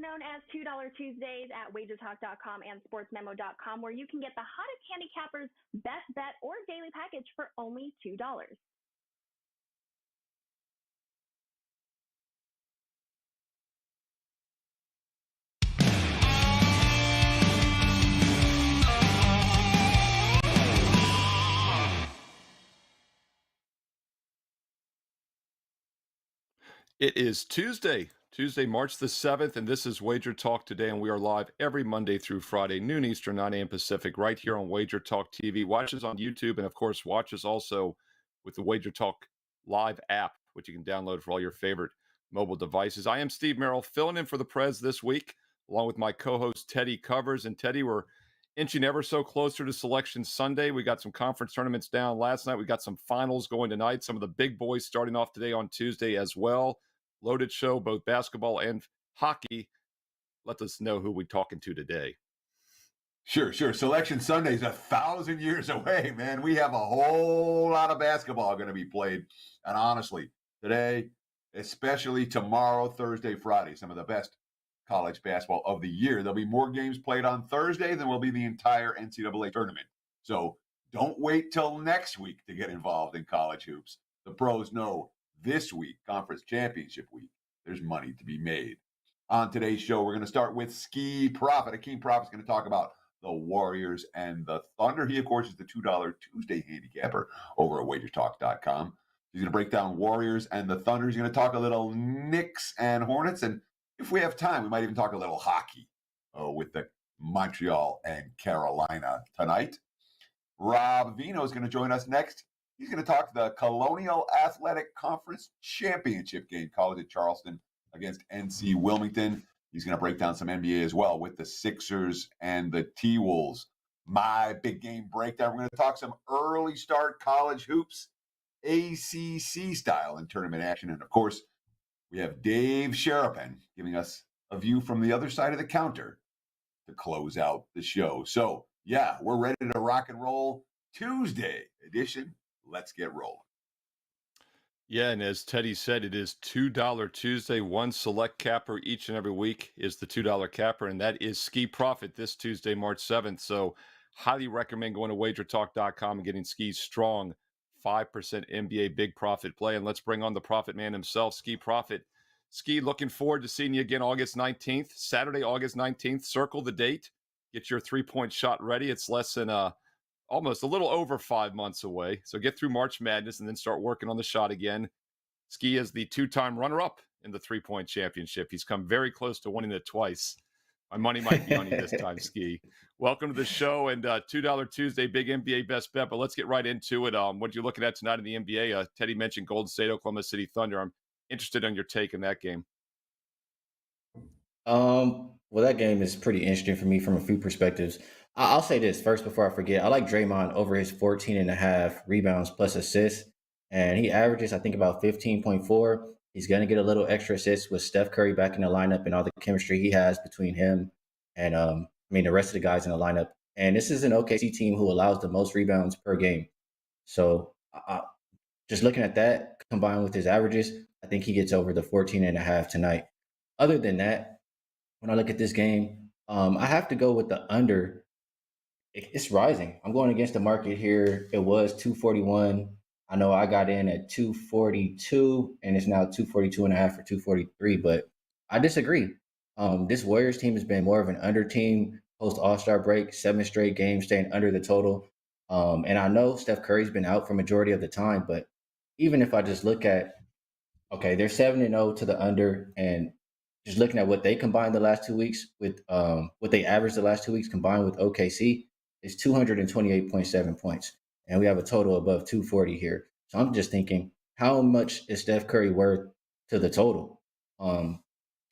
known as $2 Tuesdays at WagerTalk.com and SportsMemo.com, where you can get the hottest handicappers best bet or daily package for only $2. It is Tuesday, March the 7th, and this is WagerTalk Today, and we are live every Monday through Friday, noon Eastern, 9 a.m. Pacific, right here on WagerTalk TV. Watch us on YouTube, and of course, watch us also with the WagerTalk Live app, which you can download for all your favorite mobile devices. I am Steve Merrill, filling in for the Prez this week, along with my co-host Teddy Covers. And Teddy, we're inching ever so closer to Selection Sunday. We got some conference tournaments down last night. We got some finals going tonight. Some of the big boys starting off today on Tuesday as well. Loaded show, both basketball and hockey. Let us know who we're talking to today. Sure. Selection Sunday is 1,000 years away, man. We have a whole lot of basketball going to be played. And honestly, today, especially tomorrow, Thursday, Friday, some of the best college basketball of the year. There'll be more games played on Thursday than will be the entire NCAA tournament. So don't wait till next week to get involved in college hoops. The pros know this week, Conference Championship week, there's money to be made. On today's show, we're going to start with Skee Profit. Akeem Profit's going to talk about the Warriors and the Thunder. He, of course, is the $2 Tuesday handicapper over at WagerTalk.com. He's going to break down Warriors and the Thunder. He's going to talk a little Knicks and Hornets. And if we have time, we might even talk a little hockey with the Montreal and Carolina tonight. Rob Veno is going to join us next. He's going to talk the Colonial Athletic Conference Championship game, college at Charleston against NC Wilmington. He's going to break down some NBA as well with the Sixers and the T-Wolves. My big game breakdown. We're going to talk some early start college hoops, ACC style and tournament action. And of course, we have Dave Sharapan giving us a view from the other side of the counter to close out the show. So yeah, we're ready to rock and roll. Tuesday edition. Let's get rolling. Yeah, and as Teddy said, it is $2 Tuesday. One select capper each and every week is the $2 capper, and that is Skee Profit this Tuesday, March 7th. So highly recommend going to WagerTalk.com and getting Skee's strong 5% NBA big profit play. And let's bring on the profit man himself, Skee Profit. Skee, looking forward to seeing you again August 19th, Saturday, August 19th. Circle the date. Get your three-point shot ready. It's less than almost a little over 5 months away. So get through March Madness and then start working on the shot again. Skee is the two-time runner-up in the three-point championship. He's come very close to winning it twice. My money might be on you this time, Skee. Welcome to the show and $2 Tuesday, big NBA best bet. But let's get right into it. What you're looking at tonight in the NBA, Teddy mentioned Golden State, Oklahoma City Thunder. I'm interested in your take in that game. Well, that game is pretty interesting for me from a few perspectives. I'll say this first before I forget. I like Draymond over his 14.5 rebounds plus assists, and he averages, I think, about 15.4. He's going to get a little extra assists with Steph Curry back in the lineup and all the chemistry he has between him and, the rest of the guys in the lineup. And this is an OKC team who allows the most rebounds per game. So just looking at that, combined with his averages, I think he gets over the 14.5 tonight. Other than that, when I look at this game, I have to go with the under. It's rising. I'm going against the market here. It was 241. I know I got in at 242, and it's now 242.5 or 243, but I disagree. This Warriors team has been more of an under team post All-Star break, 7 straight games staying under the total. And I know Steph Curry's been out for majority of the time, but even if I just look at, okay, they're 7-0 to the under, and just looking at what they combined the last 2 weeks with what they averaged the last 2 weeks combined with OKC is 228.7 points. And we have a total above 240 here. So I'm just thinking, how much is Steph Curry worth to the total? I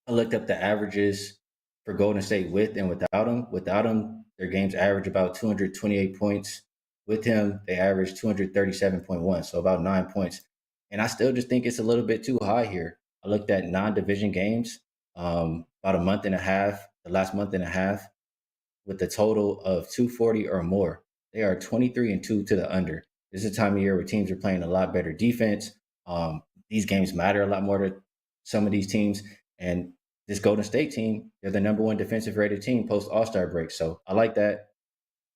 looked up the averages for Golden State with and without him. Without him, their games average about 228 points. With him, they average 237.1, so about 9 points. And I still just think it's a little bit too high here. I looked at non-division games about a month and a half, the last month and a half, with a total of 240 or more. They are 23-2 to the under. This is a time of year where teams are playing a lot better defense. These games matter a lot more to some of these teams. And this Golden State team, they're the number one defensive rated team post All-Star break. So I like that.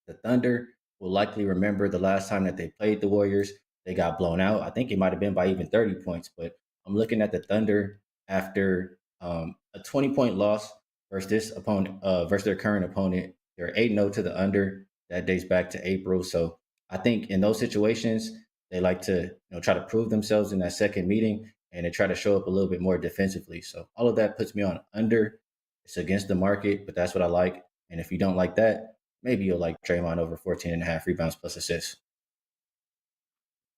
The Thunder will likely remember the last time that they played the Warriors. They got blown out. I think it might have been by even 30 points, but I'm looking at the Thunder after a 20-point loss versus this opponent, versus their current opponent. They're 8-0 to the under. That dates back to April. So I think in those situations, they like to try to prove themselves in that second meeting, and they try to show up a little bit more defensively. So all of that puts me on under. It's against the market, but that's what I like. And if you don't like that, maybe you'll like Draymond over 14.5 rebounds plus assists.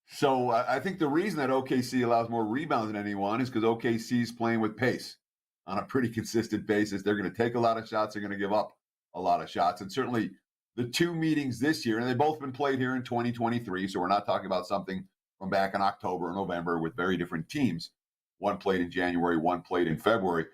So I think the reason that OKC allows more rebounds than anyone is because OKC is playing with pace on a pretty consistent basis. They're going to take a lot of shots. They're going to give up a lot of shots. And certainly the two meetings this year, and they've both been played here in 2023, so we're not talking about something from back in October or November with very different teams. One played in January, one played in February.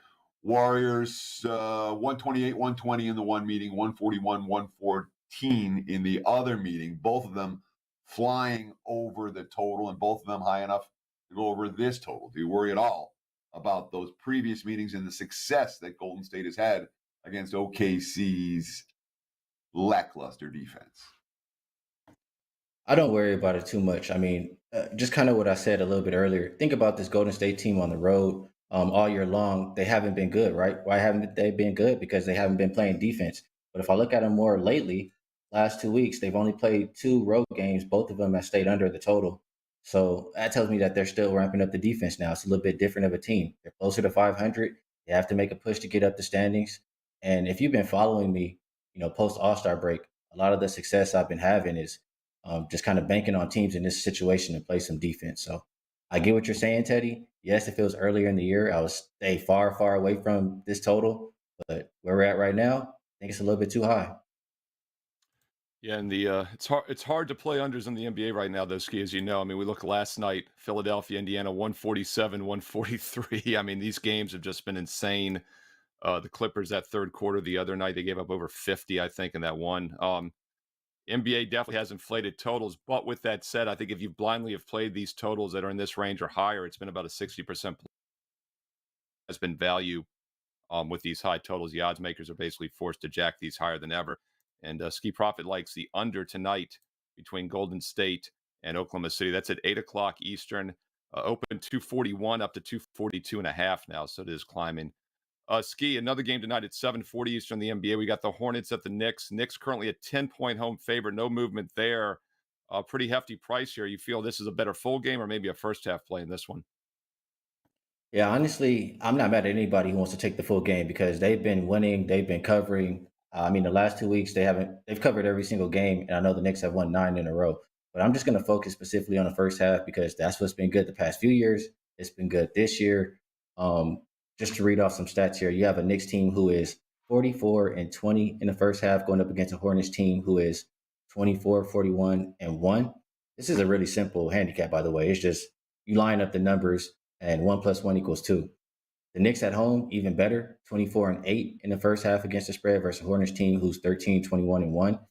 Warriors 128, 120 in the one meeting, 141, 114 in the other meeting. Both of them flying over the total, and both of them high enough to go over this total. Do you worry at all about those previous meetings and the success that Golden State has had against OKC's lackluster defense? I don't worry about it too much. I mean, just kind of what I said a little bit earlier. Think about this Golden State team on the road all year long. They haven't been good, right? Why haven't they been good? Because they haven't been playing defense. But if I look at them more lately, last 2 weeks, they've only played 2 road games. Both of them have stayed under the total. So that tells me that they're still ramping up the defense now. It's a little bit different of a team. They're closer to 500. They have to make a push to get up the standings. And if you've been following me, post All-Star break, a lot of the success I've been having is just kind of banking on teams in this situation to play some defense. So I get what you're saying, Teddy. Yes, if it was earlier in the year, I would stay far, far away from this total. But where we're at right now, I think it's a little bit too high. Yeah, and it's hard to play unders in the NBA right now, though, Ski, as you know. I mean, we look last night, Philadelphia, Indiana, 147, 143. I mean, these games have just been insane. The Clippers, that third quarter the other night, they gave up over 50, I think, in that one. NBA definitely has inflated totals. But with that said, I think if you blindly have played these totals that are in this range or higher, it's been about a 60% has been value with these high totals. The odds makers are basically forced to jack these higher than ever. And Skee Profit likes the under tonight between Golden State and Oklahoma City. That's at 8 o'clock Eastern. Open 241 up to 242.5 now, so it is climbing. Skee, another game tonight at 7:40 Eastern in the NBA. We got the Hornets at the Knicks. Knicks currently a 10-point home favorite. No movement there. Pretty hefty price here. You feel this is a better full game or maybe a first half play in this one? Yeah, honestly, I'm not mad at anybody who wants to take the full game because they've been winning, they've been covering. I mean, the last 2 weeks they've covered every single game, and I know the Knicks have won 9 in a row. But I'm just going to focus specifically on the first half because that's what's been good the past few years. It's been good this year. Just to read off some stats here, you have a Knicks team who is 44-20 in the first half, going up against a Hornets team who is 24-41-1. This is a really simple handicap, by the way. It's just you line up the numbers and 1 + 1 = 2. The Knicks at home, even better, 24-8 in the first half against the spread versus a Hornets team who's 13-21-1.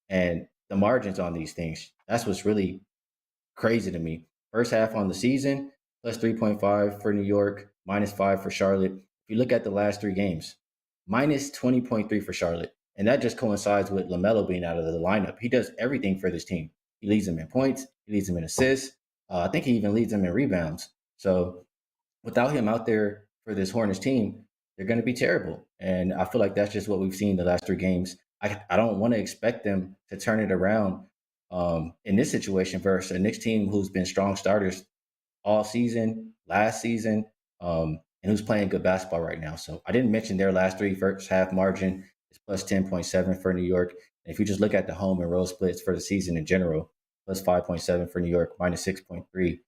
And the margins on these things, that's what's really crazy to me. First half on the season, plus 3.5 for New York, -5 for Charlotte. If you look at the last 3 games, minus 20.3 for Charlotte. And that just coincides with LaMelo being out of the lineup. He does everything for this team. He leads them in points. He leads them in assists. I think he even leads them in rebounds. So without him out there for this Hornets team, they're going to be terrible. And I feel like that's just what we've seen the last 3 games. I don't want to expect them to turn it around in this situation versus a Knicks team who's been strong starters all season, last season, and who's playing good basketball right now. So I didn't mention their last 3 first half margin is plus 10.7 for New York. And if you just look at the home and road splits for the season in general, plus 5.7 for New York, minus 6.3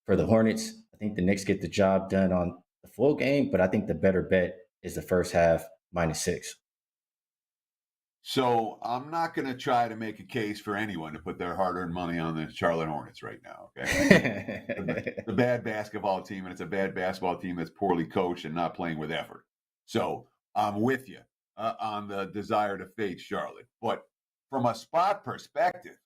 for the Hornets. I think the Knicks get the job done on the full game, but I think the better bet is the first half -6. So I'm not going to try to make a case for anyone to put their hard-earned money on the Charlotte Hornets right now. Okay, the bad basketball team, and it's a bad basketball team that's poorly coached and not playing with effort. So I'm with you on the desire to fade Charlotte, but from a spot perspective,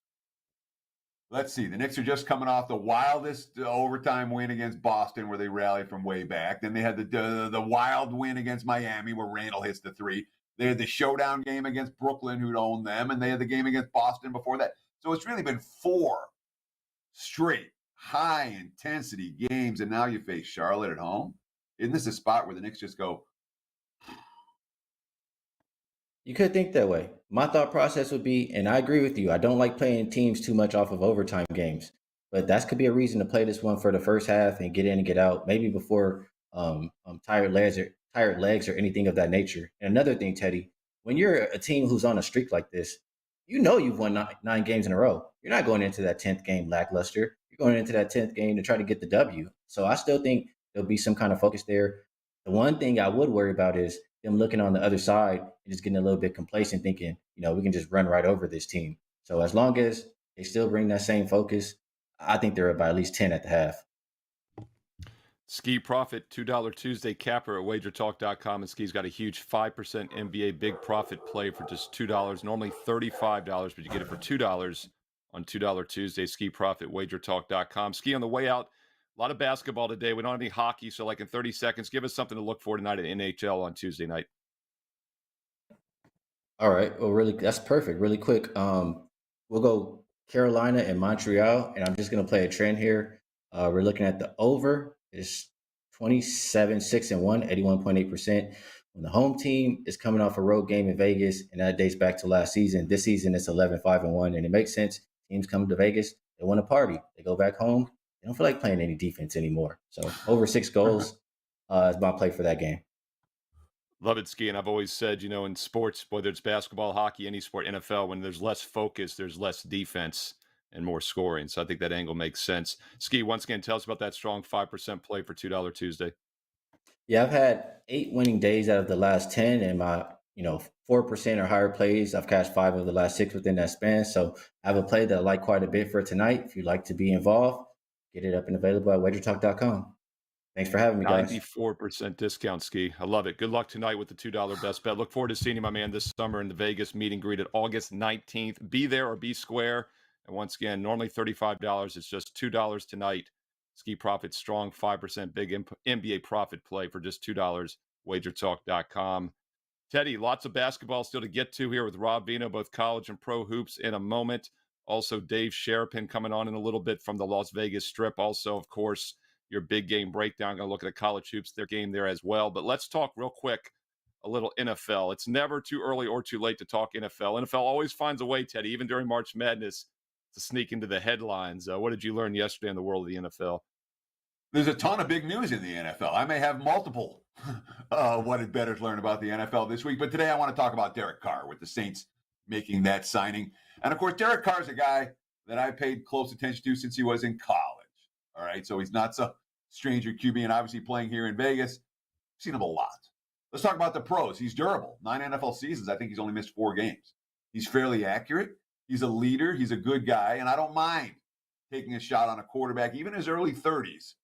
let's see. The Knicks are just coming off the wildest overtime win against Boston, where they rallied from way back. Then they had the wild win against Miami, where Randall hits the three. They had the showdown game against Brooklyn, who'd owned them, and they had the game against Boston before that. So it's really been 4 straight high-intensity games, and now you face Charlotte at home. Isn't this a spot where the Knicks just go? You could think that way. My thought process would be, and I agree with you, I don't like playing teams too much off of overtime games, but that could be a reason to play this one for the first half and get in and get out, maybe before tired legs or anything of that nature. And another thing, Teddy, when you're a team who's on a streak like this, you know you've won 9 games in a row. You're not going into that 10th game lackluster. You're going into that 10th game to try to get the W. So I still think there'll be some kind of focus there. The one thing I would worry about is them looking on the other side and just getting a little bit complacent, thinking, we can just run right over this team. So as long as they still bring that same focus, I think they're about at least 10 at the half. Skee Profit, $2 Tuesday capper at WagerTalk.com. And Skee's got a huge 5% NBA big profit play for just $2. Normally $35, but you get it for $2 on $2 Tuesday. Skee Profit, WagerTalk.com. Skee, on the way out, a lot of basketball today. We don't have any hockey, so like in 30 seconds, give us something to look for tonight at NHL on Tuesday night. All right. Well, that's perfect. Really quick. We'll go Carolina and Montreal, and I'm just going to play a trend here. We're looking at the over. It's 27-6-1, 81.8%. When the home team is coming off a road game in Vegas, and that dates back to last season. This season it's 11-5-1, and it makes sense. Teams come to Vegas, they want to party. They go back home. They don't feel like playing any defense anymore. So over 6 goals is my play for that game. Love it, Skee. And I've always said, in sports, whether it's basketball, hockey, any sport, NFL, when there's less focus, there's less defense and more scoring. So I think that angle makes sense. Skee, once again, tell us about that strong 5% play for $2 Tuesday. Yeah, I've had 8 winning days out of the last 10, and my 4% or higher plays, I've cashed 5 of the last 6 within that span. So I have a play that I like quite a bit for tonight. If you'd like to be involved, get it up and available at WagerTalk.com. Thanks for having me, guys. 94% discount, Skee. I love it. Good luck tonight with the $2 best bet. Look forward to seeing you, my man, this summer in the Vegas meet and greet at August 19th. Be there or be square. And once again, normally $35. It's just $2 tonight. Skee Profit, strong 5% big NBA profit play for just $2. WagerTalk.com. Teddy, lots of basketball still to get to here with Rob Veno, both college and pro hoops in a moment. Also, Dave Sharapan coming on in a little bit from the Las Vegas Strip. Also, of course, your big game breakdown. Going to look at the college hoops, their game there as well. But let's talk real quick a little NFL. It's never too early or too late to talk NFL. NFL always finds a way, Teddy, even during March Madness, to sneak into the headlines. What did you learn yesterday in the world of the NFL? There's a ton of big news in the NFL. I may have multiple what did bettors learn about the NFL this week. But today I want to talk about Derek Carr with the Saints making that signing. And, of course, Derek Carr is a guy that I paid close attention to since he was in college. All right, so he's not some stranger QB, and obviously playing here in Vegas. I've seen him a lot. Let's talk about the pros. He's durable. 9 NFL seasons. I think he's only missed 4 games. He's fairly accurate. He's a leader. He's a good guy, and I don't mind taking a shot on a quarterback, even in his early 30s,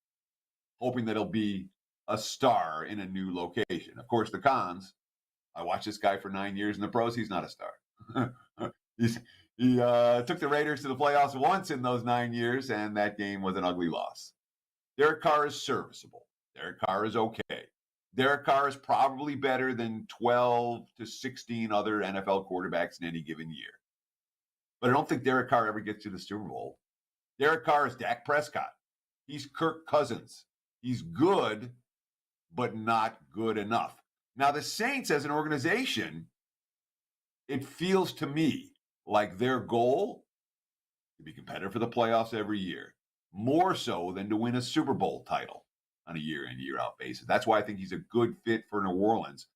hoping that he'll be a star in a new location. Of course, the cons, I watched this guy for 9 years in the pros. He's not a star. He took the Raiders to the playoffs once in those 9 years, and that game was an ugly loss. Derek Carr is serviceable. Derek Carr is okay. Derek Carr is probably better than 12 to 16 other NFL quarterbacks in any given year. But I don't think Derek Carr ever gets to the Super Bowl. Derek Carr is Dak Prescott. He's Kirk Cousins. He's good, but not good enough. Now, the Saints as an organization, it feels to me like their goal to be competitive for the playoffs every year, more so than to win a Super Bowl title on a year-in, year-out basis. That's why I think he's a good fit for New Orleans.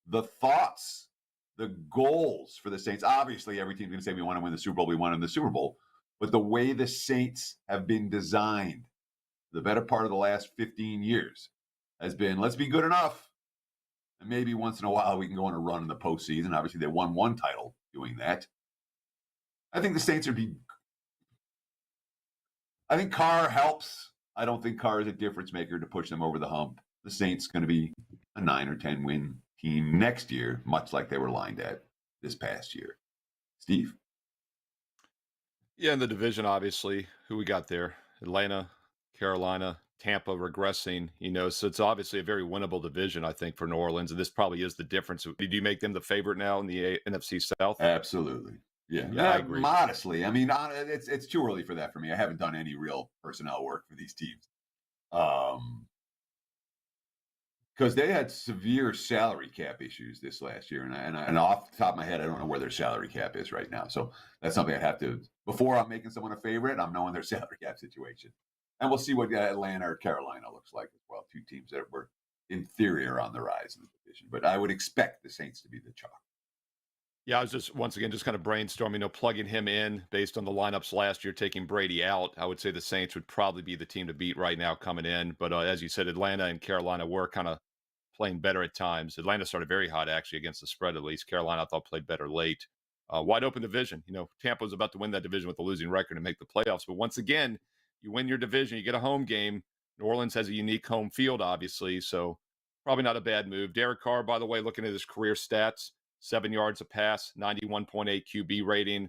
The thoughts, the goals for the Saints, obviously every team's going to say we want to win the Super Bowl, we want to win the Super Bowl, but the way the Saints have been designed the better part of the last 15 years has been, let's be good enough, and maybe once in a while we can go on a run in the postseason. Obviously, they won 1 title doing that. I think the Saints I think Carr helps. I don't think Carr is a difference maker to push them over the hump. The Saints going to be a 9 or 10 win team next year, much like they were lined at this past year. Steve? Yeah, in the division, obviously, who we got there? Atlanta, Carolina, Tampa regressing, so it's obviously a very winnable division, I think, for New Orleans. And this probably is the difference. Did you make them the favorite now in the NFC South? Absolutely. Yeah, Yeah, I agree. modestly. I mean, it's too early for that for me. I haven't done any real personnel work for these teams. Because they had severe salary cap issues this last year, and off the top of my head, I don't know where their salary cap is right now. So that's something I have to, before I'm making someone a favorite, I'm knowing their salary cap situation, and we'll see what Atlanta or Carolina looks like as well. Two teams that were in theory are on the rise in the division, but I would expect the Saints to be the chalk. Yeah, I was just once again just kind of brainstorming, plugging him in based on the lineups last year, taking Brady out. I would say the Saints would probably be the team to beat right now coming in. But as you said, Atlanta and Carolina were kind of playing better at times. Atlanta started very hot actually against the spread at least. Carolina I thought played better late. Wide open division. Tampa was about to win that division with a losing record and make the playoffs. But once again, you win your division, you get a home game. New Orleans has a unique home field, obviously, so probably not a bad move. Derek Carr, by the way, looking at his career stats, 7 yards a pass, 91.8 QB rating,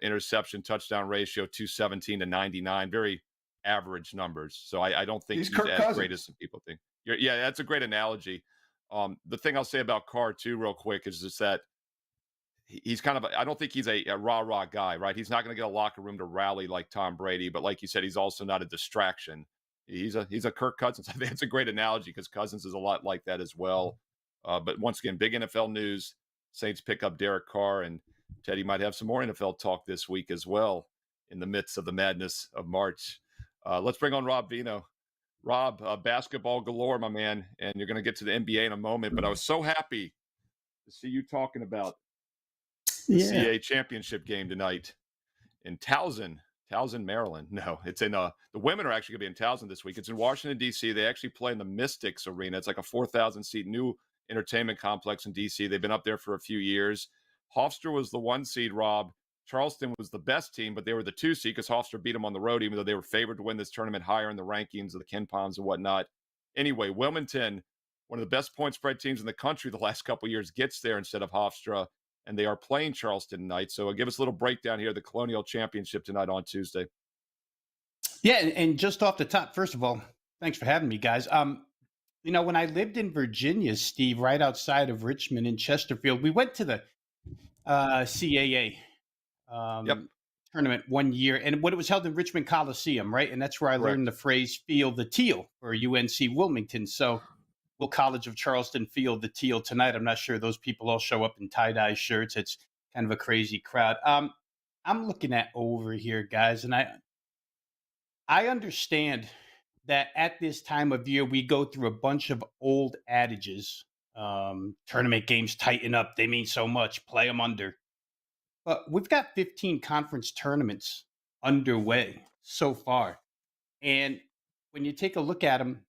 interception touchdown ratio 217 to 99. Very average numbers. So I don't think He's he's Kirk as Cousins. great as some people think. Yeah, that's a great analogy. The thing I'll say about Carr too, real quick, is just that he's kind of I don't think he's a rah guy, right? He's not going to get a locker room to rally like Tom Brady, but like you said, he's also not a distraction. He's a Kirk Cousins. I think it's a great analogy because Cousins is a lot like that as well. But once again, big NFL news. Saints pick up Derek Carr, and Teddy might have some more NFL talk this week as well in the midst of the madness of March. Let's bring on Rob Veno. Rob, basketball galore, my man, and you're going to get to the NBA in a moment. But I was so happy to see you talking about the CAA Championship game tonight in Towson, Maryland. No, it's in the women are actually going to be in Towson this week. It's in Washington, D.C. They actually play in the Mystics Arena. It's like a 4,000 seat new entertainment complex in D.C. They've been up there for a few years. Hofstra was the 1 seed, Rob. Charleston was the best team, but they were the 2 seed because Hofstra beat them on the road, even though they were favored to win this tournament higher in the rankings of the Ken Poms and whatnot. Anyway, Wilmington, one of the best point spread teams in the country the last couple of years, gets there instead of Hofstra, and they are playing Charleston tonight. So give us a little breakdown here of the Colonial Championship tonight on Tuesday. Yeah, and just off the top, first of all, thanks for having me, guys. When I lived in Virginia, Steve, right outside of Richmond in Chesterfield, we went to the CAA tournament one year, and when it was held in Richmond Coliseum, right? And that's where I learned the phrase "feel the teal" for UNC Wilmington. So will College of Charleston feel the teal tonight? I'm not sure those people all show up in tie-dye shirts. It's kind of a crazy crowd. I'm looking at over here, guys, and I understand that at this time of year, we go through a bunch of old adages. Tournament games tighten up. They mean so much. Play them under. But we've got 15 conference tournaments underway so far. And when you take a look at them,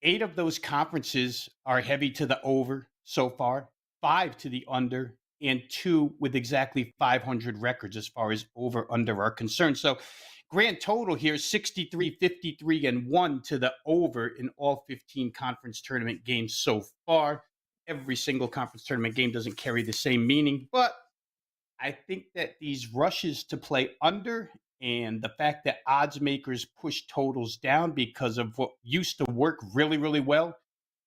8 of those conferences are heavy to the over so far, 5 to the under, and 2 with exactly 500 records as far as over under are concerned. So grand total here 63, 53, and 1 to the over in all 15 conference tournament games so far. Every single conference tournament game doesn't carry the same meaning, but I think that these rushes to play under and the fact that odds makers push totals down because of what used to work really, really well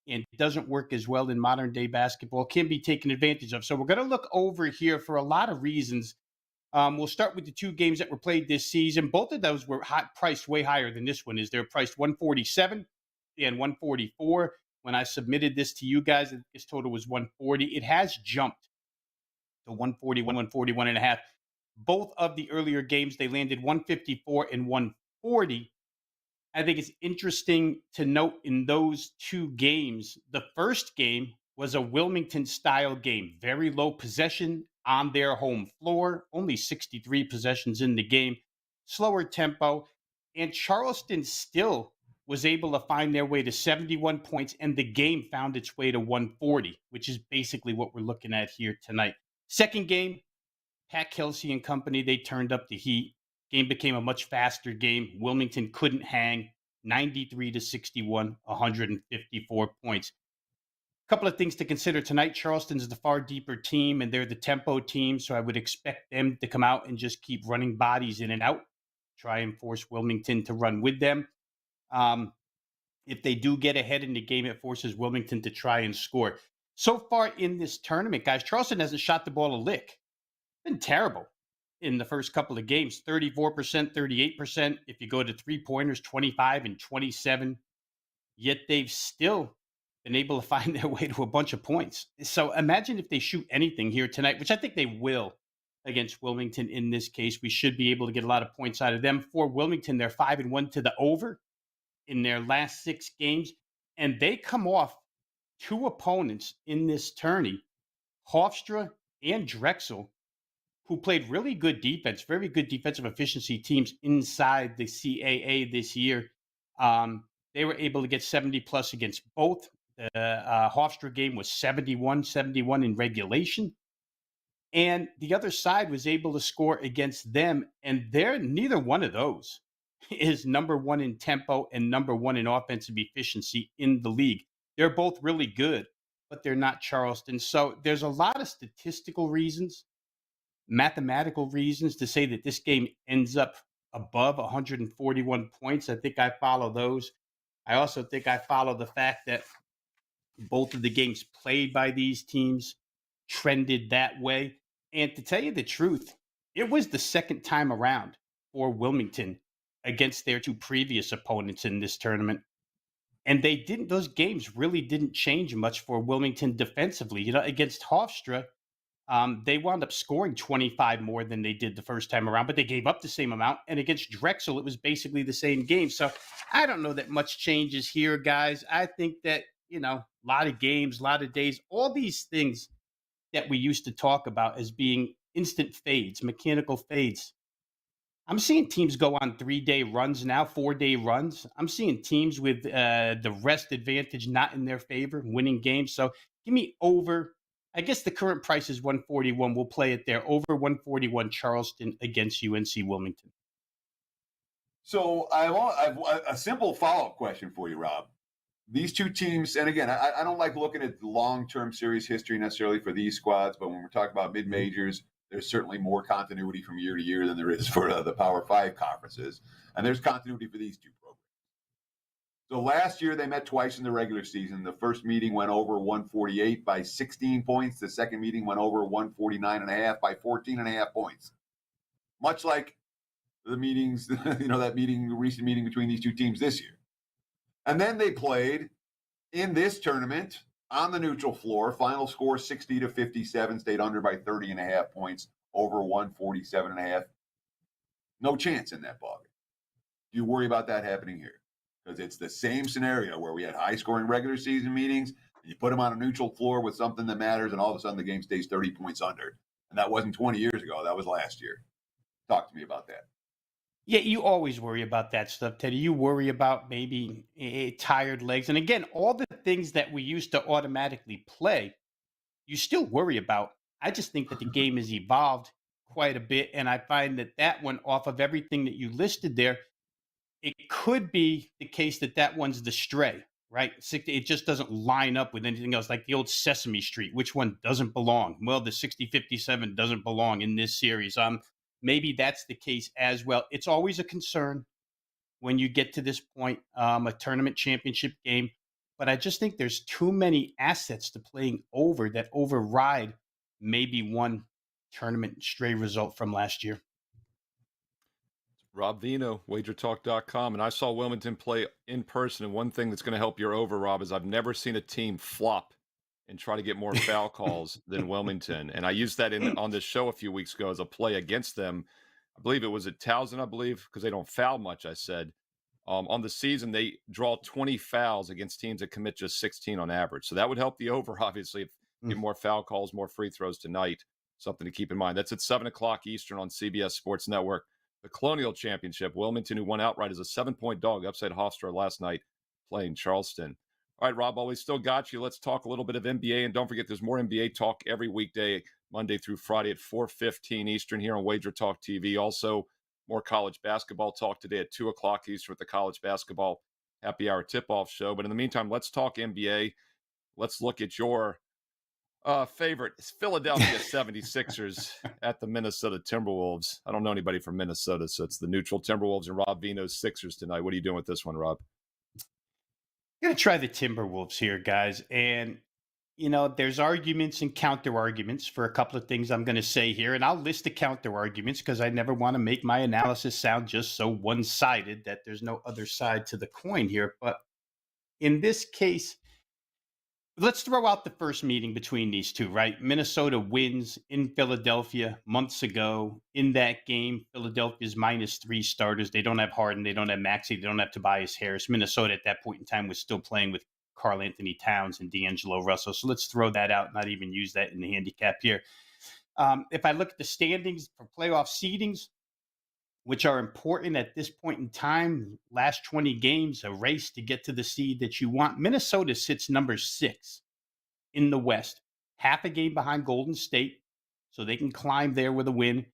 and doesn't work as well in modern day basketball can be taken advantage of. So we're going to look over here for a lot of reasons. We'll start with the 2 games that were played this season. Both of those were priced way higher than this one is. They're priced 147 and 144. When I submitted this to you guys, this total was 140. It has jumped to 141, 141 and a half. Both of the earlier games, they landed 154 and 140. I think it's interesting to note in those 2 games, the first game was a Wilmington-style game. Very low possession on their home floor, only 63 possessions in the game, slower tempo, and Charleston still was able to find their way to 71 points, and the game found its way to 140, which is basically what we're looking at here tonight. Second game, Pat Kelsey and company, they turned up the heat. Game became a much faster game. Wilmington couldn't hang, 93 to 61, 154 points. couple of things to consider tonight. Charleston's the far deeper team, and they're the tempo team, so I would expect them to come out and just keep running bodies in and out, try and force Wilmington to run with them. If they do get ahead in the game, it forces Wilmington to try and score. So far in this tournament, guys, Charleston hasn't shot the ball a lick. Been terrible in the first couple of games, 34%, 38%. If you go to three-pointers, 25 and 27. Yet they've still been able to find their way to a bunch of points. So imagine if they shoot anything here tonight, which I think they will against Wilmington in this case. We should be able to get a lot of points out of them. For Wilmington, they're 5-1 to the over in their last 6 games. And they come off 2 opponents in this tourney, Hofstra and Drexel, who played really good defense, very good defensive efficiency teams inside the CAA this year. They were able to get 70 plus against both. The Hofstra game was 71 in regulation. And the other side was able to score against them. And neither one of those is number 1 in tempo and number 1 in offensive efficiency in the league. They're both really good, but they're not Charleston. So there's a lot of statistical reasons, mathematical reasons to say that this game ends up above 141 points. I think I follow those. I also think I follow the fact that both of the games played by these teams trended that way. And to tell you the truth, it was the second time around for Wilmington against their 2 previous opponents in this tournament. And those games really didn't change much for Wilmington defensively. Against Hofstra, they wound up scoring 25 more than they did the first time around, but they gave up the same amount. And against Drexel, it was basically the same game. So I don't know that much changes here, guys. I think that, a lot of games, a lot of days, all these things that we used to talk about as being instant fades, mechanical fades. I'm seeing teams go on 3-day runs now, 4-day runs. I'm seeing teams with the rest advantage not in their favor, winning games. So give me over. I guess the current price is 141. We'll play it there. Over 141 Charleston against UNC Wilmington. So I've a simple follow-up question for you, Rob. These 2 teams, and again, I don't like looking at long-term series history necessarily for these squads, but when we're talking about mid-majors, there's certainly more continuity from year to year than there is for the Power 5 conferences. And there's continuity for these 2 programs. So last year, they met twice in the regular season. The first meeting went over 148 by 16 points. The second meeting went over 149.5 by 14.5 points. Much like the meetings, the recent meeting between these 2 teams this year. And then they played in this tournament on the neutral floor. Final score 60-57, stayed under by 30.5 points, over 147.5. No chance in that ballgame. Do you worry about that happening here? Because it's the same scenario where we had high-scoring regular season meetings, and you put them on a neutral floor with something that matters, and all of a sudden the game stays 30 points under. And that wasn't 20 years ago. That was last year. Talk to me about that. Yeah, you always worry about that stuff, Teddy. You worry about maybe tired legs. And again, all the things that we used to automatically play, you still worry about. I just think that the game has evolved quite a bit. And I find that one, off of everything that you listed there, it could be the case that one's the stray, right? It just doesn't line up with anything else, like the old Sesame Street. Which one doesn't belong? Well, the 60-57 doesn't belong in this series. Maybe that's the case as well. It's always a concern when you get to this point, a tournament championship game. But I just think there's too many assets to playing over that override maybe one tournament stray result from last year. Rob Veno, WagerTalk.com. And I saw Wilmington play in person. And one thing that's going to help your over, Rob, is I've never seen a team flop and try to get more foul calls than Wilmington. And I used that on this show a few weeks ago as a play against them. I believe it was at Towson, because they don't foul much, I said. On the season, they draw 20 fouls against teams that commit just 16 on average. So that would help the over, obviously, if you get more foul calls, more free throws tonight. Something to keep in mind. That's at 7 o'clock Eastern on CBS Sports Network. The Colonial Championship, Wilmington, who won outright as a 7-point dog, upset Hofstra last night, playing Charleston. All right, Rob, while we still got you, let's talk a little bit of NBA. And don't forget, there's more NBA talk every weekday, Monday through Friday at 4:15 Eastern here on Wager Talk TV. Also, more college basketball talk today at 2 o'clock Eastern with the College Basketball Happy Hour Tip-Off Show. But in the meantime, let's talk NBA. let's look at your favorite Philadelphia 76ers at the Minnesota Timberwolves. I don't know anybody from Minnesota, so it's the neutral Timberwolves and Rob Veno's Sixers tonight. What are you doing with this one, Rob? I'm going to try the Timberwolves here, guys. And, there's arguments and counter arguments for a couple of things I'm going to say here. And I'll list the counter arguments because I never want to make my analysis sound just so one-sided that there's no other side to the coin here. But in this case, let's throw out the first meeting between these two, right? Minnesota wins in Philadelphia months ago. In that game, Philadelphia's -3 starters. They don't have Harden. They don't have Maxey. They don't have Tobias Harris. Minnesota at that point in time was still playing with Karl Anthony Towns and D'Angelo Russell. So let's throw that out, not even use that in the handicap here. If I look at the standings for playoff seedings, which are important at this point in time, last 20 games, a race to get to the seed that you want. Minnesota sits number 6 in the West, half a game behind Golden State, so they can climb there with a win.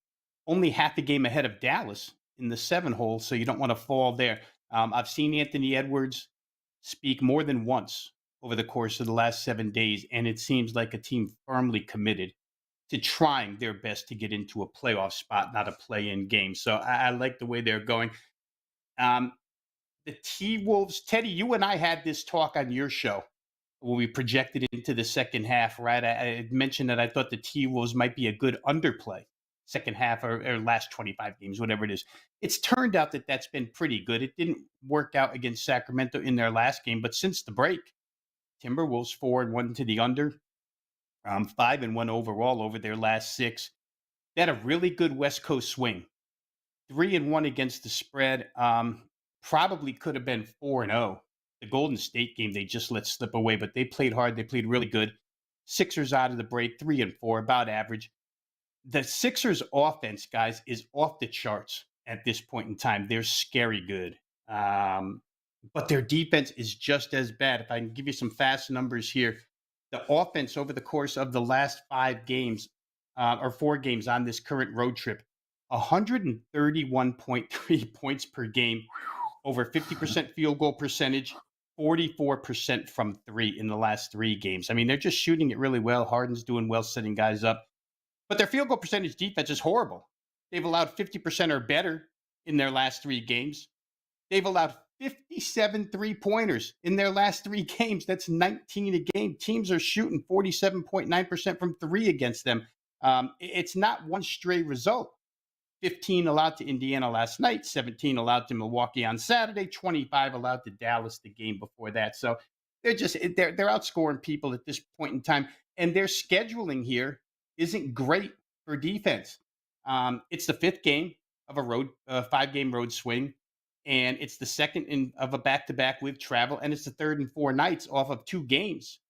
Only half a game ahead of Dallas in the 7 hole, so you don't want to fall there. I've seen Anthony Edwards speak more than once over the course of the last 7 days, and it seems like a team firmly committed to trying their best to get into a playoff spot, not a play-in game. So I like the way they're going. The T-Wolves, Teddy, you and I had this talk on your show when we projected into the second half, right? I had mentioned that I thought the T-Wolves might be a good underplay second half or last 25 games, whatever it is. It's turned out that that's been pretty good. It didn't work out against Sacramento in their last game, but since the break, Timberwolves 4-1 to the under, 5-1 overall over their last 6. They had a really good West Coast swing, 3-1 against the spread. Probably could have been 4-0. The Golden State game they just let slip away, but they played hard. They played really good. Sixers out of the break, 3-4, about average. The Sixers offense, guys, is off the charts at this point in time. They're scary good. But their defense is just as bad. If I can give you some fast numbers here, the offense over the course of the last 5 games or 4 games on this current road trip, 131.3 points per game, over 50% field goal percentage, 44% from 3 in the last 3 games. I mean, they're just shooting it really well. Harden's doing well, setting guys up. But their field goal percentage defense is horrible. They've allowed 50% or better in their last 3 games. They've allowed 57 3-pointers in their last 3 games. That's 19 a game. Teams are shooting 47.9% from 3 against them. It's not one stray result. 15 allowed to Indiana last night, 17 allowed to Milwaukee on Saturday, 25 allowed to Dallas the game before that. So they're outscoring people at this point in time. And their scheduling here isn't great for defense. It's the 5th game of a 5-game road swing. And it's the second of a back-to-back with travel. And it's the 3rd and 4 nights off of 2 games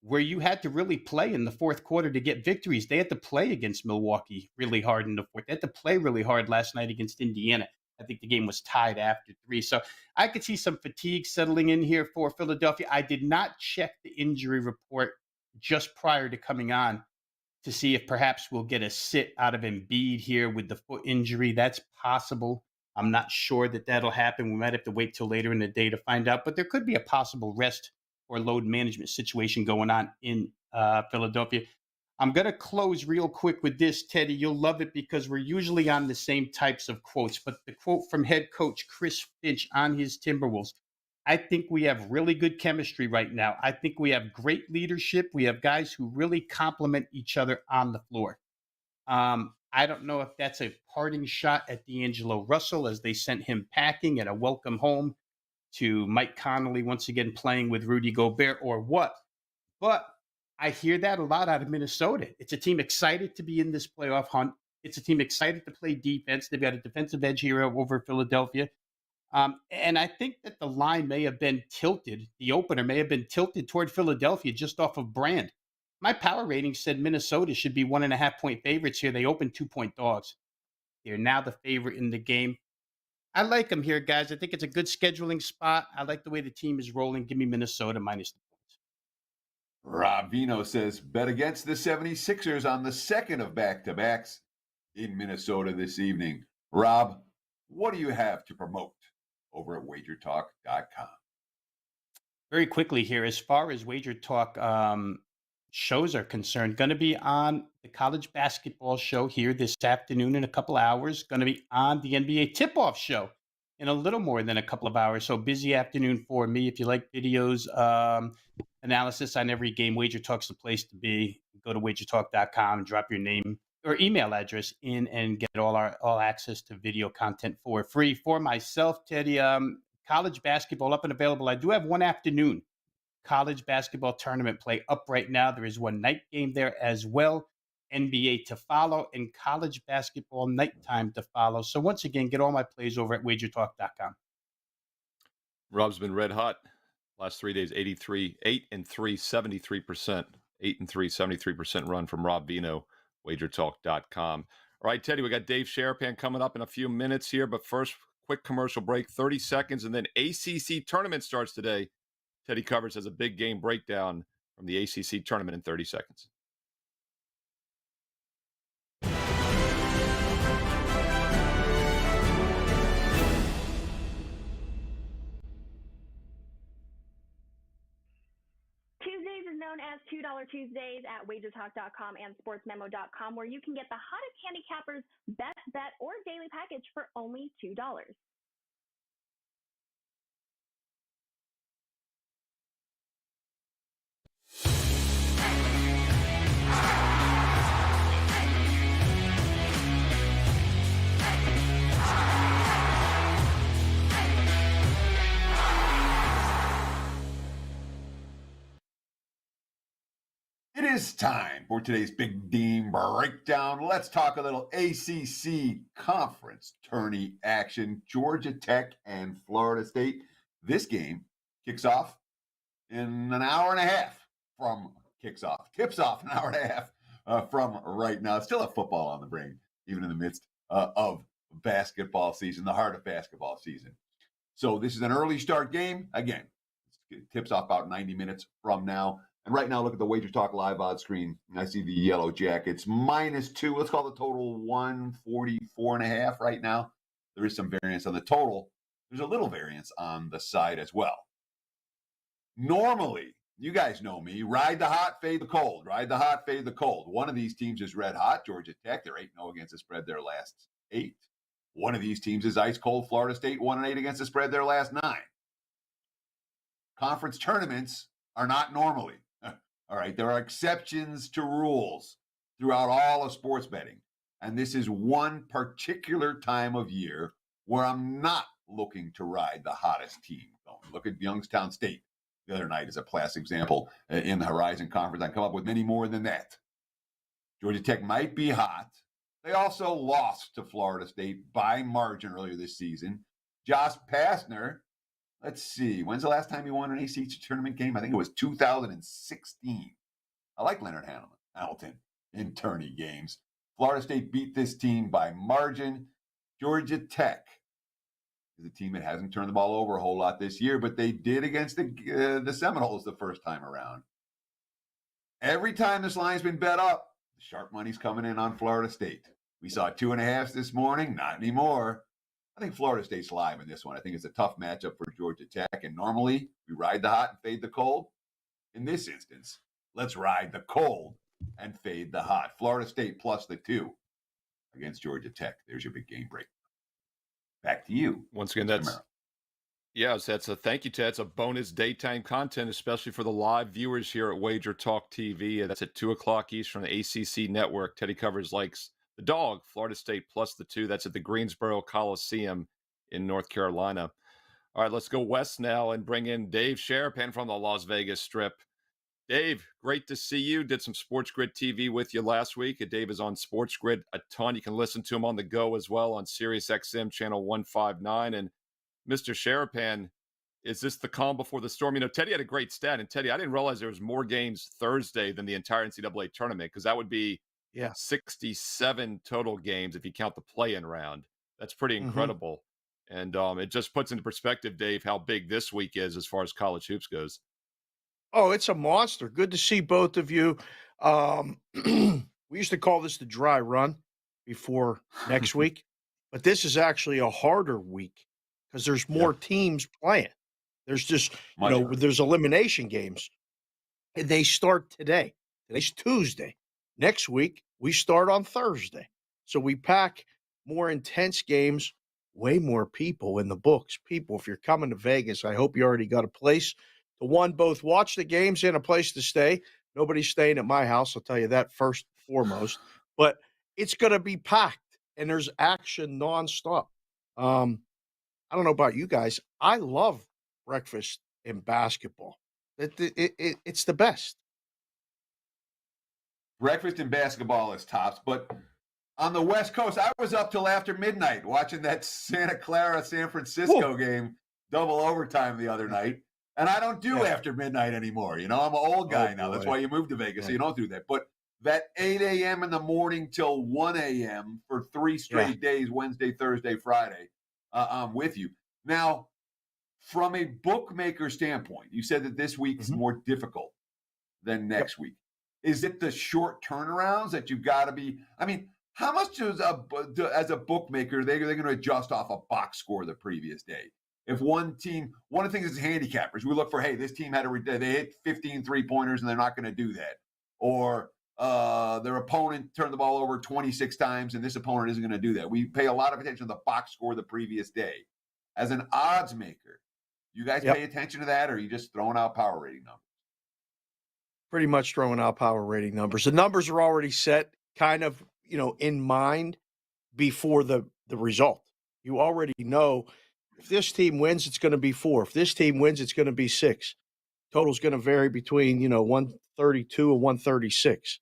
where you had to really play in the 4th quarter to get victories. They had to play against Milwaukee really hard in the 4th. They had to play really hard last night against Indiana. I think the game was tied after 3. So I could see some fatigue settling in here for Philadelphia. I did not check the injury report just prior to coming on to see if perhaps we'll get a sit out of Embiid here with the foot injury. That's possible. I'm not sure that that'll happen. We might have to wait till later in the day to find out, but there could be a possible rest or load management situation going on in Philadelphia. I'm going to close real quick with this, Teddy. You'll love it because we're usually on the same types of quotes, but the quote from head coach Chris Finch on his Timberwolves: I think we have really good chemistry right now. I think we have great leadership. We have guys who really complement each other on the floor. I don't know if that's a parting shot at D'Angelo Russell as they sent him packing and a welcome home to Mike Conley once again playing with Rudy Gobert or what. But I hear that a lot out of Minnesota. It's a team excited to be in this playoff hunt. It's a team excited to play defense. They've got a defensive edge here over Philadelphia. And I think that the line may have been tilted. The opener may have been tilted toward Philadelphia just off of brand. My power rating said Minnesota should be 1.5-point favorites here. They opened 2-point dogs. They're now the favorite in the game. I like them here, guys. I think it's a good scheduling spot. I like the way the team is rolling. Give me Minnesota minus the points. Rob Veno says, bet against the 76ers on the second of back-to-backs in Minnesota this evening. Rob, what do you have to promote over at WagerTalk.com? Very quickly here, as far as Wager Talk shows are concerned, going to be on the college basketball show here this afternoon in a couple hours. Going to be on the NBA tip-off show in a little more than a couple of hours. So busy afternoon for me. If you like videos, analysis on every game, Wager Talk's the place to be. Go to WagerTalk.com, drop your name or email address in, and get all access to video content for free. For myself, Teddy, college basketball up and available. I do have one afternoon college basketball tournament play up right now. There is one night game there as well. NBA to follow and college basketball nighttime to follow. So once again, get all my plays over at WagerTalk.com. Rob's been red hot. Last 3 days, 83, 8-3, 73%. 8-3, 73% run from Rob Veno, WagerTalk.com. All right, Teddy, we got Dave Sharapan coming up in a few minutes here. But first, quick commercial break, 30 seconds, and then ACC tournament starts today. Teddy Covers has a big game breakdown from the ACC tournament in 30 seconds. Tuesdays is known as $2 Tuesdays at WagerTalk.com and SportsMemo.com, where you can get the hottest handicappers best bet or daily package for only $2. It is time for today's Big Dean Breakdown. Let's talk a little ACC Conference tourney action. Georgia Tech and Florida State. This game kicks off in an hour and a half from kicks off. Tips off an hour and a half from right now. Still have football on the brain, even in the midst of basketball season, the heart of basketball season. So this is an early start game. Again, it tips off about 90 minutes from now. And right now, look at the Wager Talk live odds screen. I see the Yellow Jackets -2. Let's call the total 144.5 right now. There is some variance on the total. There's a little variance on the side as well. Normally, you guys know me, ride the hot, fade the cold. Ride the hot, fade the cold. One of these teams is red hot, Georgia Tech. They're 8-0 against the spread their last 8. One of these teams is ice cold, Florida State, 1-8 against the spread their last 9. Conference tournaments are not normally. All right, there are exceptions to rules throughout all of sports betting. And this is one particular time of year where I'm not looking to ride the hottest team going. Look at Youngstown State the other night as a classic example in the Horizon Conference. I come up with many more than that. Georgia Tech might be hot. They also lost to Florida State by margin earlier this season. Josh Pastner, let's see, when's the last time he won an ACC tournament game? I think it was 2016. I like Leonard Hamilton in tourney games. Florida State beat this team by margin. Georgia Tech is a team that hasn't turned the ball over a whole lot this year, but they did against the Seminoles the first time around. Every time this line's been bet up, the sharp money's coming in on Florida State. We saw 2.5 this morning, not anymore. I think Florida State's live in this one. I think it's a tough matchup for Georgia Tech, and normally we ride the hot and fade the cold. In this instance, let's ride the cold and fade the hot. Florida State +2 against Georgia Tech. There's your big game break. Back to you. Once again, that's a thank you, Ted. It's a bonus daytime content, especially for the live viewers here at Wager Talk TV. That's at 2:00 Eastern on the ACC network. Teddy Covers likes the dog, Florida State +2. That's at the Greensboro Coliseum in North Carolina. All right, let's go west now and bring in Dave Sharapan from the Las Vegas Strip. Dave, great to see you. Did some Sports Grid TV with you last week. Dave is on Sports Grid a ton. You can listen to him on the go as well on Sirius XM channel 159. And Mr. Sharapan, is this the calm before the storm? You know, Teddy had a great stat. And Teddy, I didn't realize there was more games Thursday than the entire NCAA tournament, because that would be 67 total games if you count the play-in round. That's pretty incredible. And it just puts into perspective, Dave, how big this week is as far as college hoops goes. Oh, it's a monster. Good to see both of you. We used to call this the dry run before next week, but this is actually a harder week because there's more teams playing. There's just, Much harder. there's elimination games. And they start today. Today's Tuesday. Next week, we start on Thursday. So we pack more intense games, way more people in the books. People, if you're coming to Vegas, I hope you already got a place to both watch the games and a place to stay. Nobody's staying at my house, I'll tell you that first and foremost. But it's going to be packed, and there's action nonstop. I don't know about you guys. I love breakfast in basketball. It's the best. Breakfast in basketball is tops, but on the West Coast, I was up till after midnight watching that Santa Clara San Francisco game, double overtime the other night. And I don't do after midnight anymore. I'm an old guy now. That's why you moved to Vegas, so you don't do that. But that 8 a.m. in the morning till 1 a.m. for 3 straight days, Wednesday, Thursday, Friday, I'm with you. Now, from a bookmaker standpoint, you said that this week is more difficult than next week. Is it the short turnarounds that you've got to be? I mean, how much as a bookmaker, they're going to adjust off a box score the previous day? If one of the things is handicappers, we look for, hey, this team they hit 15 3-pointers and they're not going to do that. Or their opponent turned the ball over 26 times and this opponent isn't going to do that. We pay a lot of attention to the box score the previous day. As an odds maker, you guys pay attention to that, or are you just throwing out power rating numbers? Pretty much throwing out power rating numbers. The numbers are already set kind of, in mind before the result. You already know if this team wins, it's going to be 4. If this team wins, it's going to be 6. Total's going to vary between, 132 and 136.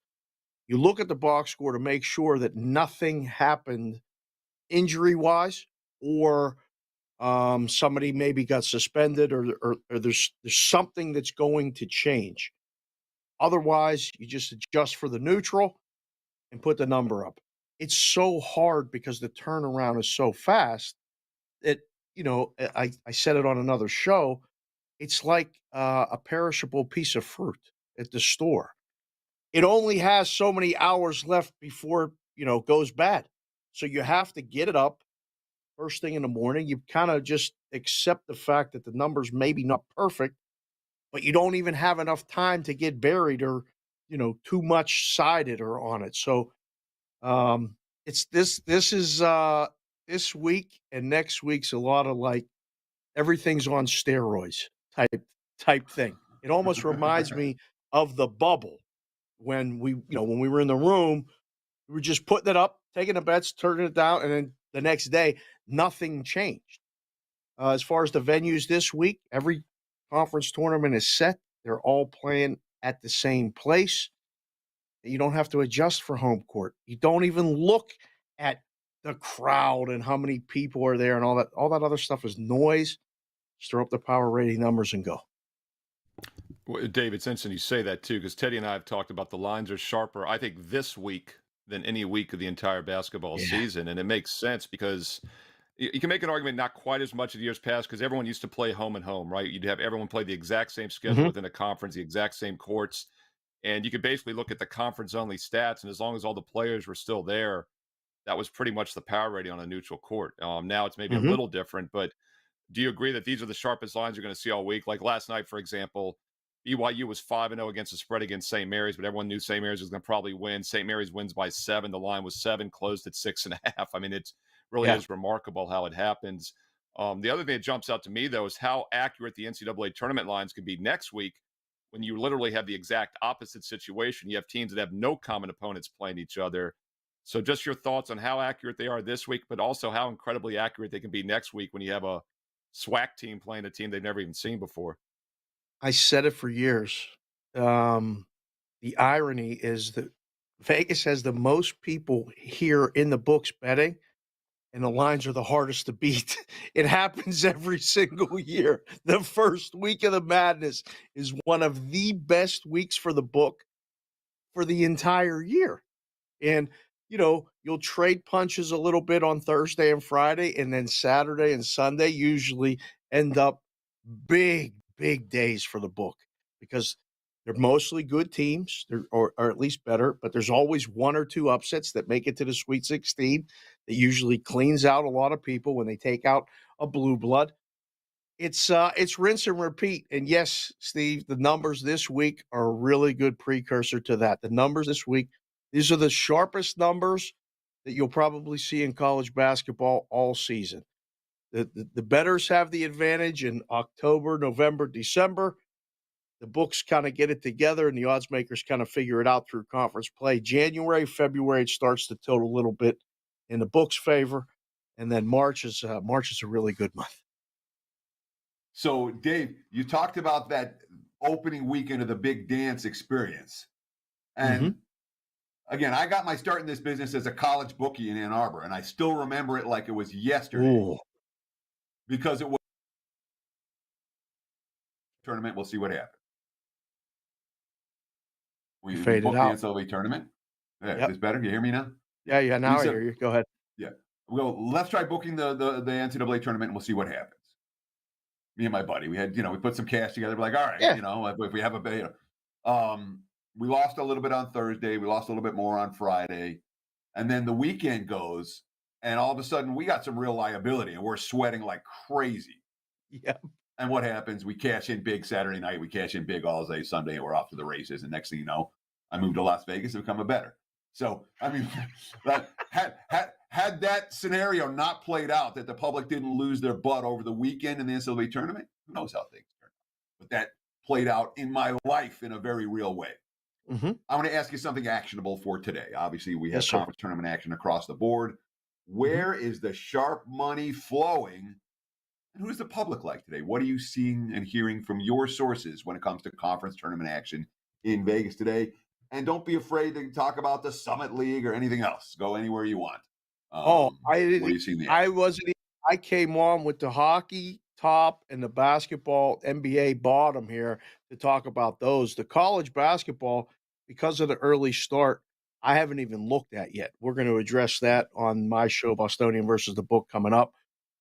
You look at the box score to make sure that nothing happened injury-wise, or somebody maybe got suspended, or there's something that's going to change. Otherwise, you just adjust for the neutral and put the number up. It's so hard because the turnaround is so fast that, I said it on another show, it's like a perishable piece of fruit at the store. It only has so many hours left before, it goes bad. So you have to get it up first thing in the morning. You kind of just accept the fact that the numbers may be not perfect, but you don't even have enough time to get buried or, too much sided or on it. So it's this is this week and next week's a lot of like everything's on steroids type thing. It almost reminds me of the bubble when we were in the room, we were just putting it up, taking the bets, turning it down, and then the next day, nothing changed. As far as the venues this week, every conference tournament is set. They're all playing at the same place. You don't have to adjust for home court. You don't even look at the crowd and how many people are there and all that. All that other stuff is noise. Just throw up the power rating numbers and go. Well, Dave, it's interesting you say that too, because Teddy and I have talked about the lines are sharper, I think, this week than any week of the entire basketball season. And it makes sense because you can make an argument not quite as much of the years past because everyone used to play home and home, right? You'd have everyone play the exact same schedule within a conference, the exact same courts. And you could basically look at the conference-only stats, and as long as all the players were still there, that was pretty much the power rating on a neutral court. Now it's maybe a little different, but do you agree that these are the sharpest lines you're going to see all week? Like last night, for example, BYU was 5-0 against the spread against St. Mary's, but everyone knew St. Mary's was going to probably win. St. Mary's wins by 7. The line was 7, closed at 6.5. I mean, it really is remarkable how it happens. The other thing that jumps out to me, though, is how accurate the NCAA tournament lines could be next week when you literally have the exact opposite situation. You have teams that have no common opponents playing each other. So just your thoughts on how accurate they are this week, but also how incredibly accurate they can be next week when you have a SWAC team playing a team they've never even seen before. I said it for years. The irony is that Vegas has the most people here in the books betting, and the lines are the hardest to beat. It happens every single year. The first week of the madness is one of the best weeks for the book for the entire year. And, you'll trade punches a little bit on Thursday and Friday, and then Saturday and Sunday usually end up big days for the book because they're mostly good teams, or at least better, but there's always one or two upsets that make it to the Sweet 16 that usually cleans out a lot of people when they take out a blue blood. It's rinse and repeat. And yes, Steve, the numbers this week are a really good precursor to that. The numbers this week, these are the sharpest numbers that you'll probably see in college basketball all season. The bettors have the advantage in October, November, December. The books kind of get it together, and the odds makers kind of figure it out through conference play. January, February, it starts to tilt a little bit in the books' favor, and then March is a really good month. So, Dave, you talked about that opening weekend of the big dance experience. And again, I got my start in this business as a college bookie in Ann Arbor, and I still remember it like it was yesterday. Ooh. Because it was a tournament. We'll see what happens. We faded booked out. the NCAA tournament. Yeah, Yep. Is this better? You hear me now? Yeah. Now I said- hear you. Go ahead. Yeah. Well, let's try booking the NCAA tournament, and we'll see what happens. Me and my buddy, we had, we put some cash together. We're like, all right, Yeah. if we have we lost a little bit on Thursday. We lost a little bit more on Friday. And then the weekend goes, and all of a sudden we got some real liability, and we're sweating like crazy. Yeah. And what happens? We cash in big Saturday night. We cash in big all day Sunday, and we're off to the races. And next thing you know, I moved to Las Vegas to become a bettor. So, I mean, that had that scenario not played out, that the public didn't lose their butt over the weekend in the NCAA tournament, who knows how things turn out. But that played out in my life in a very real way. I want to ask you something actionable for today. Obviously, we have conference tournament action across the board. Where is the sharp money flowing? And who's the public like today? What are you seeing and hearing from your sources when it comes to conference tournament action in Vegas today? And don't be afraid to talk about the Summit League or anything else. Go anywhere you want. Where are you seeing the action? I came on with the hockey top and the basketball NBA bottom here to talk about those. The college basketball, because of the early start, I haven't even looked at yet. We're going to address that on my show, Bostonian versus the Book, coming up.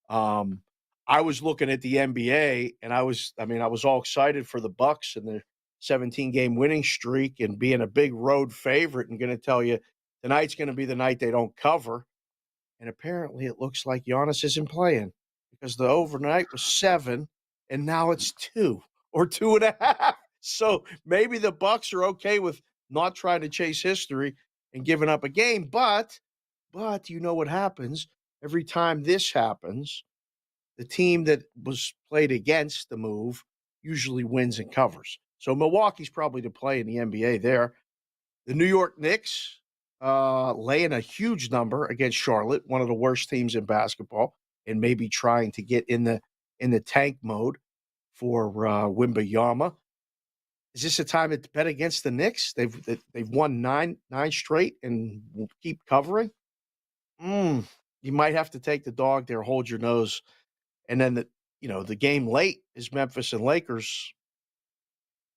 I was looking at the NBA, and I was all excited for the Bucks and the 17-game winning streak and being a big road favorite, and going to tell you tonight's going to be the night they don't cover. And apparently it looks like Giannis isn't playing, because the overnight was 7, and now it's 2 or 2.5. So maybe the Bucks are okay with not trying to chase history and giving up a game. But you know what happens every time this happens? The team that was played against the move usually wins and covers. So Milwaukee's probably to play in the NBA there. The New York Knicks laying a huge number against Charlotte, one of the worst teams in basketball, and maybe trying to get in the tank mode for Wembanyama. Is this a time to bet against the Knicks? They've won nine straight and will keep covering. You might have to take the dog there. Hold your nose. And then the game late is Memphis and Lakers.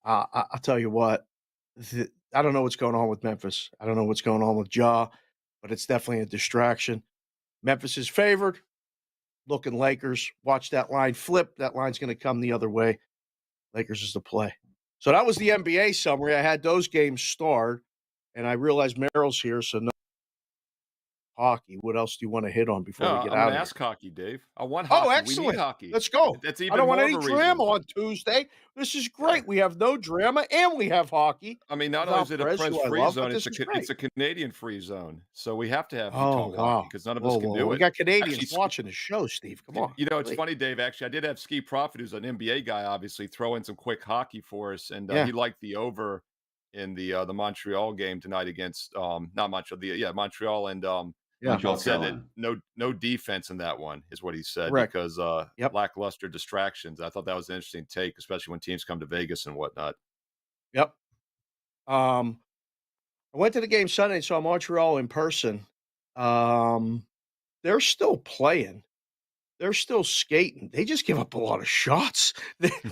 I'll tell you what. I don't know what's going on with Memphis. I don't know what's going on with Ja, but it's definitely a distraction. Memphis is favored. Looking Lakers. Watch that line flip. That line's going to come the other way. Lakers is the play. So that was the NBA summary. I had those games start, and I realized Merrill's here, so no hockey. What else do you want to hit on before we get out of here? I'm going to ask hockey, Dave. I want hockey. Oh, excellent. We need hockey. Let's go. That's even I don't more want any of a reason. drama on Tuesday. This is great. We have no drama, and we have hockey. I mean, not only is it a Prez free love, zone, it's a Canadian free zone. So we have to have wow. hockey because none of us can do We it. got Canadians Actually, watching the show, Steve. Come on. It's funny, Dave. Actually, I did have Skee Profit, who's an NBA guy, obviously, throw in some quick hockey for us, and he liked the over in the Montreal game tonight against not Montreal, Montreal and Montreal said that no defense in that one is what he said. Correct. Because lackluster distractions. I thought that was an interesting take, especially when teams come to Vegas and whatnot. Yep. I went to the game Sunday and saw Montreal in person. They're still playing. They're still skating. They just give up a lot of shots.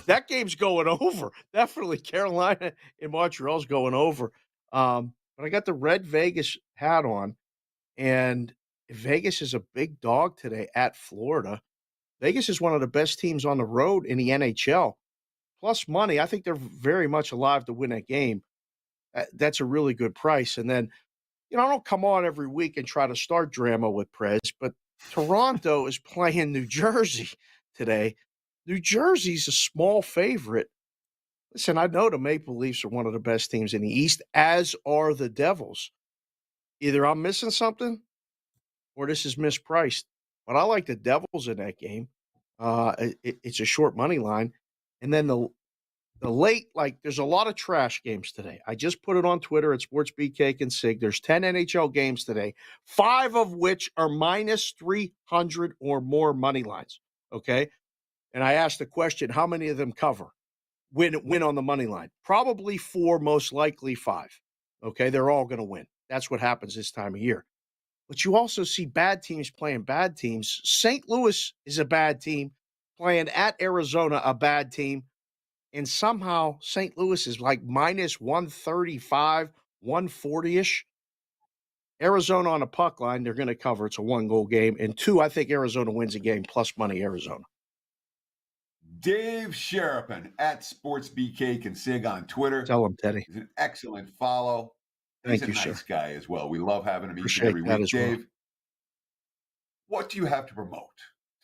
That game's going over. Definitely Carolina and Montreal's going over. But I got the red Vegas hat on, and Vegas is a big dog today at Florida. Vegas is one of the best teams on the road in the NHL. Plus money. I think they're very much alive to win that game. That's a really good price. And then, I don't come on every week and try to start drama with Prez, but Toronto is playing New Jersey today. New Jersey's a small favorite. Listen, I know the Maple Leafs are one of the best teams in the East, as are the Devils. Either I'm missing something or this is mispriced. But I like the Devils in that game. It's a short money line. And then the late, there's a lot of trash games today. I just put it on Twitter at Sports Cake and Sig. There's 10 NHL games today, 5 of which are minus 300 or more money lines. Okay. And I asked the question, how many of them cover? Win on the money line? Probably 4, most likely 5. Okay. They're all going to win. That's what happens this time of year. But you also see bad teams playing bad teams. St. Louis is a bad team playing at Arizona, a bad team. And somehow St. Louis is like minus 135, 140-ish. Arizona on a puck line, they're going to cover. It's a 1-goal game. And 2, I think Arizona wins a game, plus money Arizona. Dave Sharapan at SportsBK and Sig on Twitter. Tell him, Teddy. He's an excellent follow. Thank He's you, a nice sir. guy as well. We love having him each Appreciate and every that week. as well. Dave, what do you have to promote?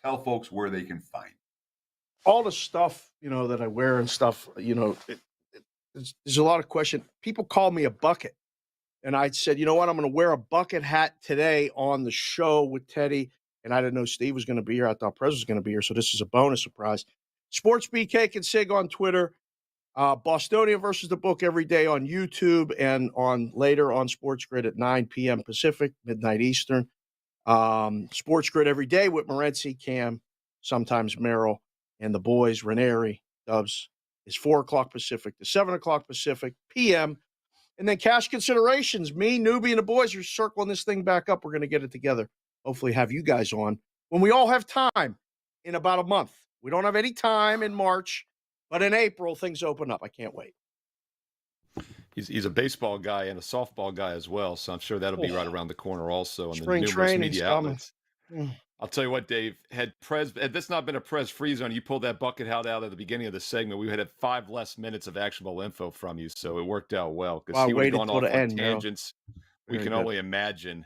Tell folks where they can find you. All the stuff, that I wear and stuff, there's a lot of question. People call me a bucket. And I said, you know what? I'm going to wear a bucket hat today on the show with Teddy. And I didn't know Steve was going to be here. I thought Prez was going to be here. So this is a bonus surprise. Sports BK and Sig on Twitter. Bostonian versus the book every day on YouTube and later on Sports Grid at 9 p.m. Pacific, midnight Eastern. Sports Grid every day with Morency, Cam, sometimes Merrill, and the boys, Ranieri, Dubs, is 4 o'clock Pacific to 7 o'clock Pacific, p.m. And then cash considerations. Me, Newbie, and the boys are circling this thing back up. We're going to get it together. Hopefully have you guys on when we all have time in about a month. We don't have any time in March, but in April, things open up. I can't wait. He's a baseball guy and a softball guy as well, so I'm sure that'll be right around the corner also on the Spring numerous training's media coming. outlets. I'll tell you what, Dave, had this not been a Prez free zone, you pulled that bucket hat out at the beginning of the segment, we would have 5 less minutes of actionable info from you, so it worked out well because he would have gone off on tangents. We can only imagine.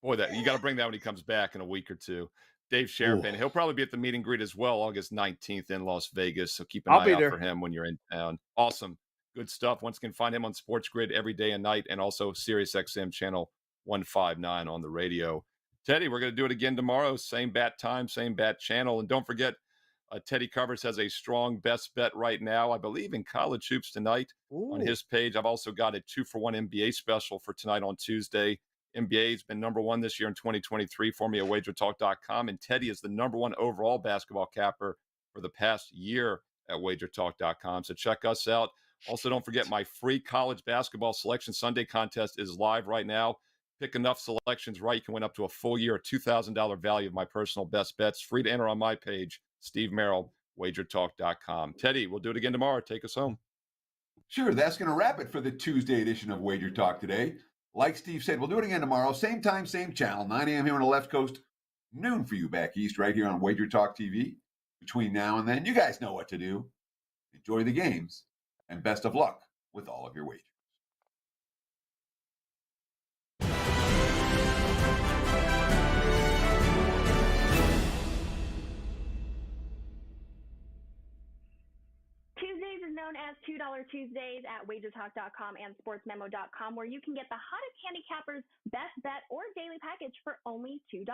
Boy, that you got to bring that when he comes back in a week or two. Dave Sharapan, he'll probably be at the meet and greet as well, August 19th in Las Vegas, so keep an eye out for him when you're in town. Awesome. Good stuff. Once again, find him on Sports Grid every day and night, and also Sirius XM channel 159 on the radio. Teddy, we're going to do it again tomorrow. Same bat time, same bat channel. And don't forget, Teddy Covers has a strong best bet right now, I believe, in college hoops tonight on his page. I've also got a 2-for-1 NBA special for tonight on Tuesday. NBA has been number 1 this year in 2023 for me at WagerTalk.com. And Teddy is the number 1 overall basketball capper for the past year at WagerTalk.com. So check us out. Also, don't forget my free college basketball selection Sunday contest is live right now. Pick enough selections right, you can win up to a full year, $2,000 value of my personal best bets. Free to enter on my page, Steve Merrill, WagerTalk.com. Teddy, we'll do it again tomorrow. Take us home. Sure, that's going to wrap it for the Tuesday edition of Wager Talk Today. Like Steve said, we'll do it again tomorrow. Same time, same channel, 9 a.m. here on the left coast, noon for you back east, right here on Wager Talk TV. Between now and then, you guys know what to do. Enjoy the games, and best of luck with all of your wagers. Tuesdays is known as $2 Tuesdays at WagerTalk.com and SportsMemo.com, where you can get the hottest handicappers, best bet, or daily package for only $2.